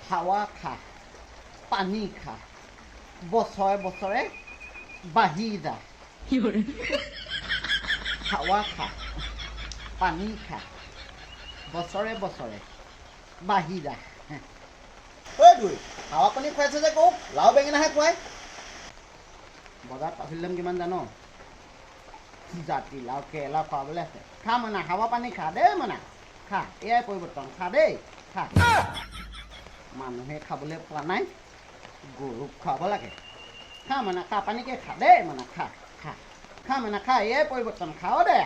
হাৱা খা পানী খা বছৰে বছৰে বাঢ়ি যা হাৱা খা পানী খা বছৰে বছৰে বাঢ়ি যা ঐ দুই হাৱা পানী খুৱাইছে যে কওক লাও বেঙেনাহে খুৱাই বজাৰত পাচলি দাম কিমান জানো জাতি লাও কেৰেলা খুৱাবলৈ আছে খা মানা হাৱা পানী খা দেই মানা খা এয়াই পৰিৱৰ্তন খা দেই খা মানুহে খাবলৈ পোৱা নাই গৰুক খুৱাব লাগে খা মানা খা পানীকে খা দেই মানা খা খা খা মানা খা এয়াই পৰিৱৰ্তন খাও দে